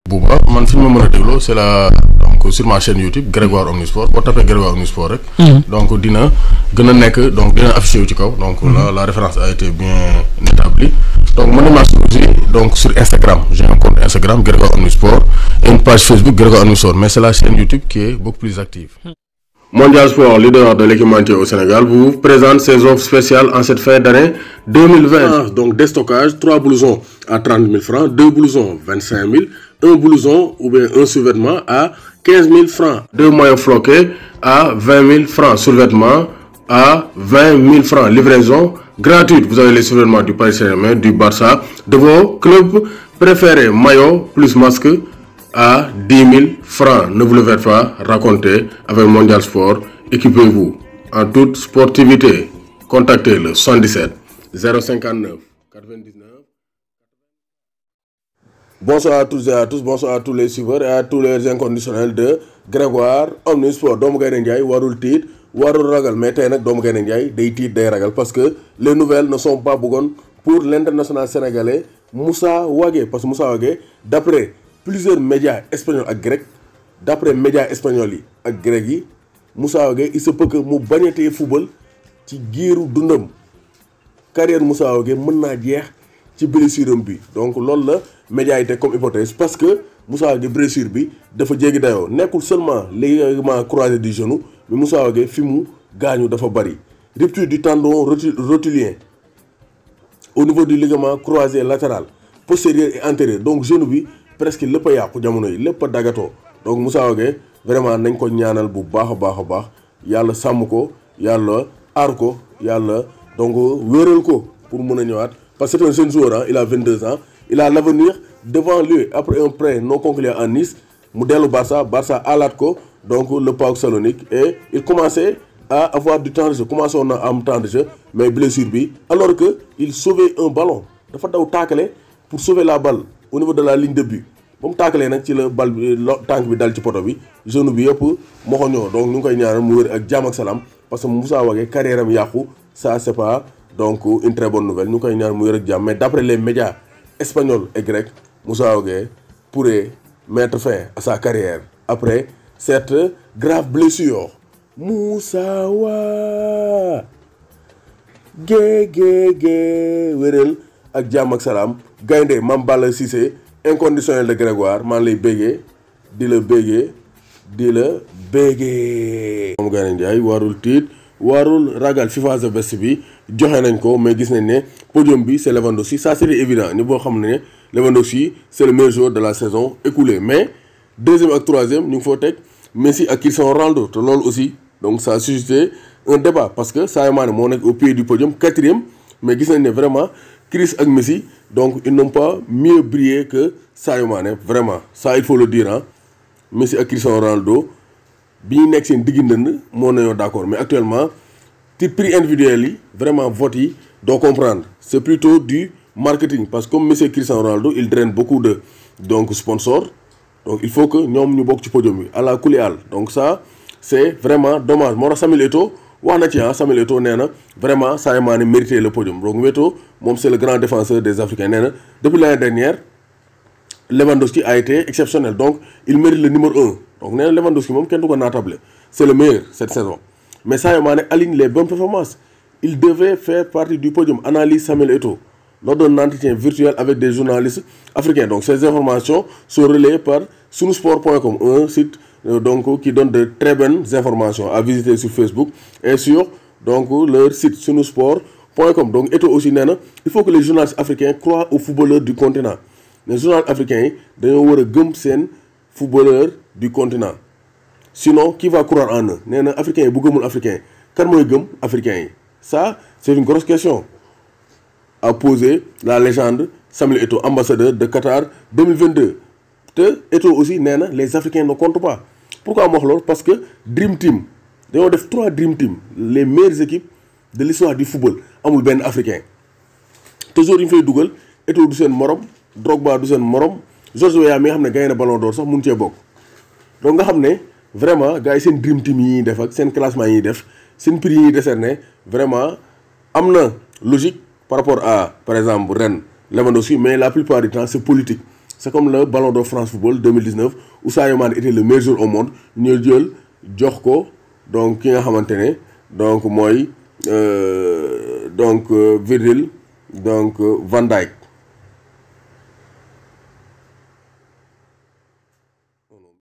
Bouba man fi ma mën a dégloo c'est la donc sur ma chaîne YouTube Grégoire Omnisport boo tapee Grégoire Omnisport rek. donc dina gën a nekk donc dina affiché wu ci kaw. donc la référence a été bien établie. donc mën nañu aussi donc sur Instagram j'ai un compte Instagram Grégoire Omnisport et une page Facebook Grégoire Omnisport mais c'est la chaîne YouTube qui est beaucoup plus active. Mondial Sport, leader de l'équipementier au Sénégal, vous présente ses offres spéciales en cette fin d'année 2020. Donc déstockage, 3 blousons à 30 000 francs, 2 blousons 25 000, un blouson ou bien un sous-vêtement à 15 000 francs, 2 maillots floqués à 20 000 francs, sous-vêtements à 20 000 francs, livraison gratuite. Vous avez les sous-vêtements du Paris Saint-Germain, du Barça, de vos clubs préférés, maillot plus masque à 10 000 francs. Ne vous le faites pas raconter avec Mondial Sport. Équipez-vous en toute sportivité. Contactez le 77 059 99. Bonsoir à tous et à tous, bonsoir à tous les suiveurs et à tous les inconditionnels de Grégoire Omnisport. Doomu Gaynde Ndiaye warul tiit warul ragal mais tey nag Doomu Gaynde Ndiaye day tiit day ragal parce que les nouvelles ne sont pas bonnes pour l'international sénégalais Moussa Wagué. Parce que Moussa Wagué, d'après plusieurs médias espagnols ak grec, d'après médias espagnols yi ak grec yi, Moussa Wagué il se peut que mu bañatee football ci giiru dundam. Carrière Moussa Wagué mën naa jeex ci blessure am bi. Donc loolu la médias yi teg comme hypothèse parce que Moussa Wagué blessure bi dafa jéggi dayoo. Nekkul seulement ligament croisé du genou mais Moussa Wagué fi mu gaañu dafa bari. Rupture du tendon rotulien au niveau du ligament croisé latéral postérieur et antérieur. Donc genou bi presque lépp a yàqu jamono yi lépp a dagatoo. Donc Moussa Wagué vraiment nañ ko ñaanal bu baax a baax a baax yàlla sàmm ko yàlla aar ko yàlla donc wéeral ko pour mën a ñëwaat parce que c'est un jeune joueur, il a 22 ans, il a l'avenir devant lui. Après un prêt non conclu en Nice mu dellu Barça alaat ko donc le PAOK Salonique et il commençait à avoir du temps de jeu commençé woon na am temps de jeu mais blessure bi alors que il sauvait un ballon dafa daw taakale pour sauver la balle au niveau de la ligne de but ba mu taakalee nag ci la bal bi tànk bi dal ci poto bi genou bi yëpp moxoñoo donc ñu ngi koy ñaanal mu wér ak jàmm ak salaam parce que Moussa Wagué carrière am yàqu ça c'est pas donc une très bonne nouvelle ñu ngi koy ñaanal mu wér ak jàmm mais d'après les médias espagnols et grecs Moussa Wagué pourrait mettre fin à sa carrière après cette grave blessure. Moussa Wagué wéral ak jàmm ak salaam gaynde Mame Balla Cissé inconditionnel de Grégoire maa ngi lay béggee di la béggee moom Gaynde Ndiaye warul tiit warul ragal FIFA The Best bi joxe nañ ko mais gis nañ ne podium bi c'est Lewandowski ça c'est évident ni boo xam ne Lewandowski c'est le meilleur joueur de la saison écoulée mais deuxième ak troisième ñu ngi foo teg Messi ak Cristiano Ronaldo te loolu aussi donc ça a suscité un débat parce que Sadio Mané moo nekk au pied du podium quatrième mais gis nañ ne vraiment Chris ak Messi donc ils n'ont pas mieux brillé que Sadio Mané vraiment ça il faut le dire Messi ak Cristiano Ronaldo bi ñu nekk seen diggi ndënd moo nañoo d'accord mais actuellement ci prix individuel yi vraiment vote yi doo comprendre c'est plutôt du marketing parce que comme Messi ak Cristiano Ronaldo il draine beaucoup de donc sponsors donc il faut que ñoom ñu bokk ci podium bi à la kulli àll donc ça c'est vraiment dommage moo tax Samuel Eto'o wax na ci Samuel Eto'o nee na vraiment Sadio Mané méritait le podium donc Eto'o moom c'est le grand défenseur des Africains nee na depuis l'année dernière Lewandowski a été exceptionnel donc il mérite le numéro 1 donc nee na Lewandowski moom kenn du ko naatable c'est le meilleur cette saison mais Sadio Mané aligne les bonnes performances il devait faire partie du podium analyse Samuel Eto'o lors d'un entretien virtuel avec des journalistes africains donc ces informations sont relayées par sunusport.com un site donc qui donne de très bonnes informations à visiter sur Facebook et sur donc leur site sunusport.com donc Eto'o aussi nee na il faut que les journalistes africains croient aux footballeurs du continent les journalistes africains yi dañoo war a gëm seen footballeurs du continent sinon qui va croire en eux nee na africains yi bu gëmul africain kan mooy gëm africains yi ça c'est une grosse question a posé la légende Samuel Eto'o ambassadeur de Qatar 2022 te Eto'o aussi nee na les africains ne comptent pas pourquoi ma wax loolu parce que Dream Team dañoo def 3 Dream Team les meilleures équipes de l'histoire du football amul benn africain toujours yi ñu fay dugal Eto'o du seen morom Drogba du seen morom George Weah mi nga xam ne gagné na Ballon d'Or sax mun cee bokk donc nga xam ne vraiment gars yi seen Dream Team yi ñuy def ak seen classement yi ñuy def seen prix yi ñuy décerner vraiment am na logique par rapport à par exemple ren Lewandowski mais la plupart du temps c'est politique c'est comme le Ballon d'Or France Football 2019 où Sadio Mané était le meilleur joueur au monde ñu jël jox ko donc ki nga xamante ne donc mooy Virgil donc Van Dijk